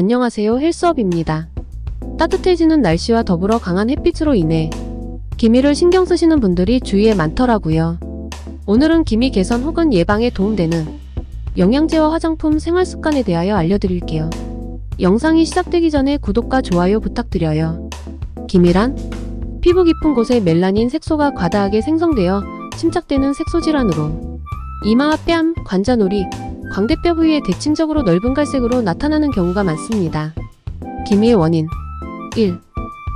안녕하세요, 헬스업입니다. 따뜻해지는 날씨와 더불어 강한 햇빛으로 인해 기미를 신경 쓰시는 분들이 주위에 많더라고요. 오늘은 기미 개선 혹은 예방에 도움되는 영양제와 화장품 생활 습관에 대하여 알려드릴게요. 영상이 시작되기 전에 구독과 좋아요 부탁드려요. 기미란 피부 깊은 곳에 멜라닌 색소가 과다하게 생성되어 침착되는 색소 질환으로 이마와 뺨, 관자놀이, 광대뼈 부위에 대칭적으로 넓은 갈색으로 나타나는 경우가 많습니다. 기미의 원인 1.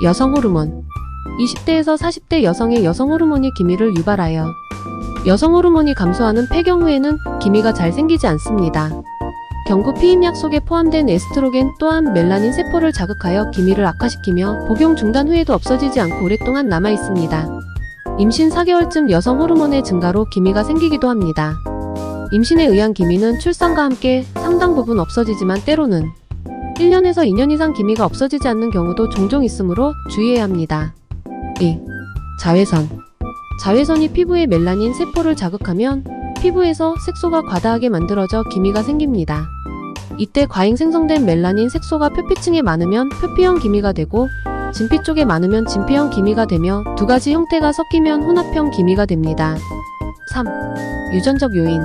여성 호르몬 20대에서 40대 여성의 여성 호르몬이 기미를 유발하여 여성 호르몬이 감소하는 폐경 후에는 기미가 잘 생기지 않습니다. 경구 피임약 속에 포함된 에스트로겐 또한 멜라닌 세포를 자극하여 기미를 악화시키며 복용 중단 후에도 없어지지 않고 오랫동안 남아있습니다. 임신 4개월쯤 여성 호르몬의 증가로 기미가 생기기도 합니다. 임신에 의한 기미는 출산과 함께 상당 부분 없어지지만 때로는 1년에서 2년 이상 기미가 없어지지 않는 경우도 종종 있으므로 주의해야 합니다. 2. 자외선 자외선이 피부의 멜라닌 세포를 자극하면 피부에서 색소가 과다하게 만들어져 기미가 생깁니다. 이때 과잉 생성된 멜라닌 색소가 표피층에 많으면 표피형 기미가 되고 진피 쪽에 많으면 진피형 기미가 되며 두 가지 형태가 섞이면 혼합형 기미가 됩니다. 3. 유전적 요인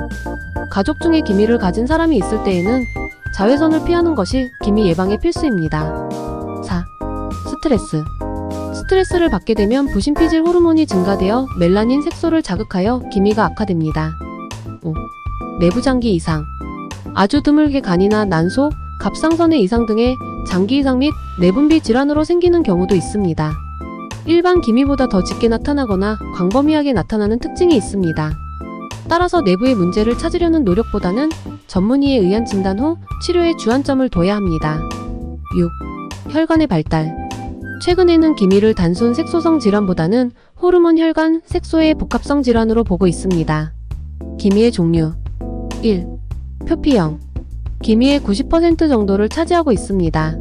가족 중에 기미를 가진 사람이 있을 때에는 자외선을 피하는 것이 기미 예방에 필수입니다. 4. 스트레스를 받게 되면 부신피질 호르몬이 증가되어 멜라닌 색소를 자극하여 기미가 악화됩니다. 5. 내부 장기 이상 아주 드물게 간이나 난소, 갑상선의 이상 등의 장기 이상 및 내분비 질환으로 생기는 경우도 있습니다. 일반 기미보다 더 짙게 나타나거나 광범위하게 나타나는 특징이 있습니다. 따라서 내부의 문제를 찾으려는 노력보다는 전문의에 의한 진단 후 치료에 주안점을 둬야 합니다. 6. 혈관의 발달 최근에는 기미를 단순 색소성 질환보다는 호르몬 혈관 색소의 복합성 질환으로 보고 있습니다. 기미의 종류 1. 표피형 기미의 90% 정도를 차지하고 있습니다.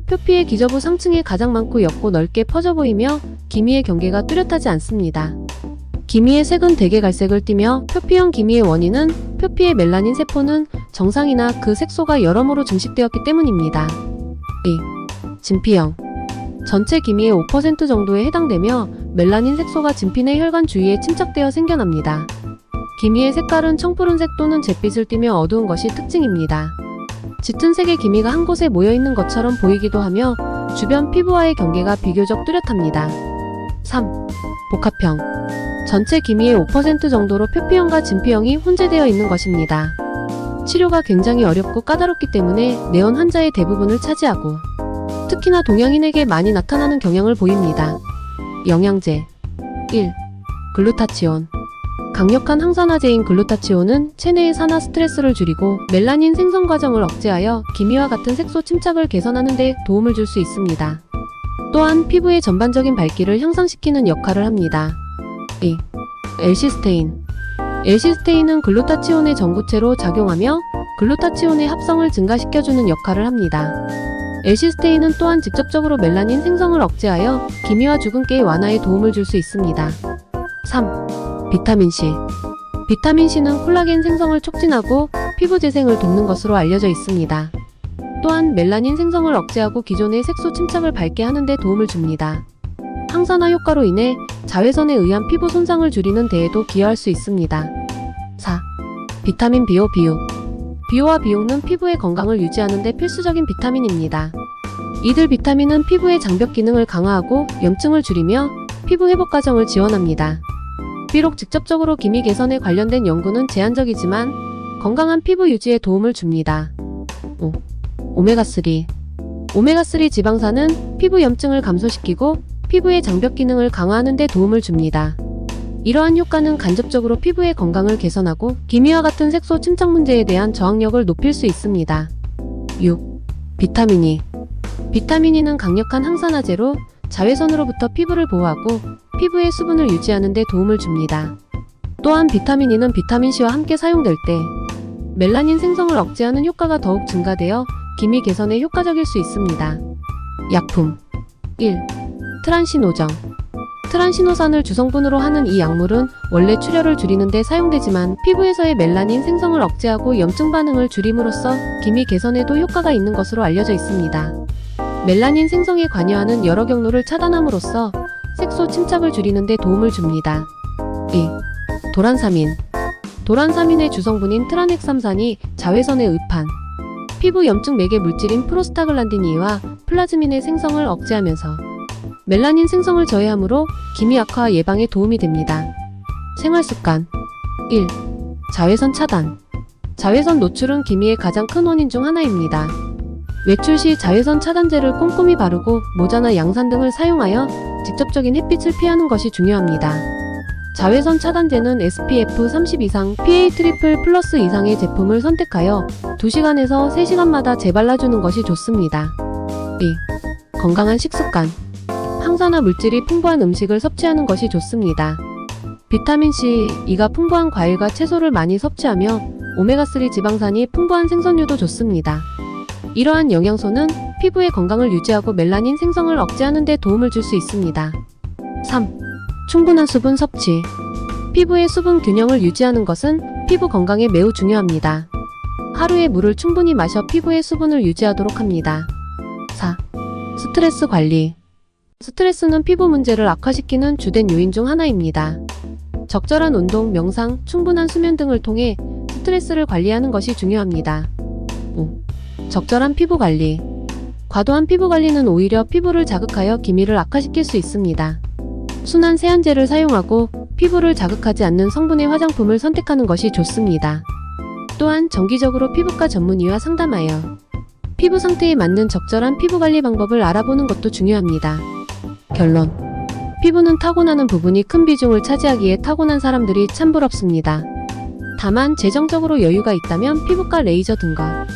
표피의 기저부 상층에 가장 많고 옅고 넓게 퍼져 보이며 기미의 경계가 뚜렷하지 않습니다. 기미의 색은 대개 갈색을 띠며 표피형 기미의 원인은 표피의 멜라닌 세포는 정상이나 그 색소가 여러모로 증식되었기 때문입니다. 2. 진피형 전체 기미의 5% 정도에 해당되며 멜라닌 색소가 진피 내 혈관 주위에 침착되어 생겨납니다. 기미의 색깔은 청푸른색 또는 잿빛을 띠며 어두운 것이 특징입니다. 짙은 색의 기미가 한 곳에 모여있는 것처럼 보이기도 하며 주변 피부와의 경계가 비교적 뚜렷합니다. 3. 복합형 전체 기미의 5% 정도로 표피형과 진피형이 혼재되어 있는 것입니다. 치료가 굉장히 어렵고 까다롭기 때문에 내원 환자의 대부분을 차지하고 특히나 동양인에게 많이 나타나는 경향을 보입니다. 영양제 1. 글루타치온 강력한 항산화제인 글루타치온은 체내의 산화 스트레스를 줄이고 멜라닌 생성 과정을 억제하여 기미와 같은 색소 침착을 개선하는 데 도움을 줄 수 있습니다. 또한 피부의 전반적인 밝기를 향상시키는 역할을 합니다. 2. 엘시스테인은 글루타치온의 전구체로 작용하며 글루타치온의 합성을 증가시켜주는 역할을 합니다. 엘시스테인은 또한 직접적으로 멜라닌 생성을 억제하여 기미와 주근깨의 완화에 도움을 줄 수 있습니다. 3. 비타민C 비타민C는 콜라겐 생성을 촉진하고 피부 재생을 돕는 것으로 알려져 있습니다. 또한 멜라닌 생성을 억제하고 기존의 색소 침착을 밝게 하는 데 도움을 줍니다. 항산화 효과로 인해 자외선에 의한 피부 손상을 줄이는 데에도 기여할 수 있습니다. 4. 비타민 비오 비오와 비옥는 피부의 건강을 유지하는 데 필수적인 비타민입니다. 이들 비타민은 피부의 장벽 기능을 강화하고 염증을 줄이며 피부 회복 과정을 지원합니다. 비록 직접적으로 기미 개선에 관련된 연구는 제한적이지만 건강한 피부 유지에 도움을 줍니다. 5. 오메가3 지방산은 피부 염증을 감소시키고 피부의 장벽 기능을 강화하는 데 도움을 줍니다. 이러한 효과는 간접적으로 피부의 건강을 개선하고 기미와 같은 색소 침착 문제에 대한 저항력을 높일 수 있습니다. 6. 비타민 E는 강력한 항산화제로 자외선으로부터 피부를 보호하고 피부의 수분을 유지하는 데 도움을 줍니다. 또한 비타민 E는 비타민 C와 함께 사용될 때 멜라닌 생성을 억제하는 효과가 더욱 증가되어 기미 개선에 효과적일 수 있습니다. 약품 1. 트란시노산을 주성분으로 하는 이 약물은 원래 출혈을 줄이는 데 사용되지만 피부에서의 멜라닌 생성을 억제하고 염증 반응을 줄임으로써 기미 개선에도 효과가 있는 것으로 알려져 있습니다. 멜라닌 생성에 관여하는 여러 경로를 차단함으로써 색소 침착을 줄이는 데 도움을 줍니다. 2. 도란사민. 도란사민의 주성분인 트란핵삼산이 자외선의 의판, 피부 염증 매개 물질인 프로스타글란딘 2와 플라즈민의 생성을 억제하면서 멜라닌 생성을 저해하므로 기미 악화 예방에 도움이 됩니다. 생활습관 1. 자외선 차단. 자외선 노출은 기미의 가장 큰 원인 중 하나입니다. 외출 시 자외선 차단제를 꼼꼼히 바르고 모자나 양산 등을 사용하여 직접적인 햇빛을 피하는 것이 중요합니다. 자외선 차단제는 SPF 30 이상, PA 트리플 플러스 이상의 제품을 선택하여 2시간에서 3시간마다 재발라주는 것이 좋습니다. 2. 건강한 식습관. 항산화 물질이 풍부한 음식을 섭취하는 것이 좋습니다. 비타민C, E가 풍부한 과일과 채소를 많이 섭취하며 오메가3 지방산이 풍부한 생선류도 좋습니다. 이러한 영양소는 피부의 건강을 유지하고 멜라닌 생성을 억제하는 데 도움을 줄 수 있습니다. 3. 충분한 수분 섭취. 피부의 수분 균형을 유지하는 것은 피부 건강에 매우 중요합니다. 하루에 물을 충분히 마셔 피부의 수분을 유지하도록 합니다. 4. 스트레스 관리. 스트레스는 피부 문제를 악화시키는 주된 요인 중 하나입니다. 적절한 운동, 명상, 충분한 수면 등을 통해 스트레스를 관리하는 것이 중요합니다. 5. 적절한 피부 관리. 과도한 피부 관리는 오히려 피부를 자극하여 기미를 악화시킬 수 있습니다. 순한 세안제를 사용하고 피부를 자극하지 않는 성분의 화장품을 선택하는 것이 좋습니다. 또한 정기적으로 피부과 전문의와 상담하여 피부 상태에 맞는 적절한 피부 관리 방법을 알아보는 것도 중요합니다. 결론. 피부는 타고나는 부분이 큰 비중을 차지하기에 타고난 사람들이 참 부럽습니다. 다만 재정적으로 여유가 있다면 피부과 레이저 등과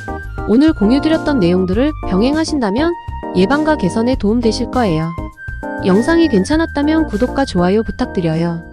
오늘 공유드렸던 내용들을 병행하신다면 예방과 개선에 도움되실 거예요. 영상이 괜찮았다면 구독과 좋아요 부탁드려요.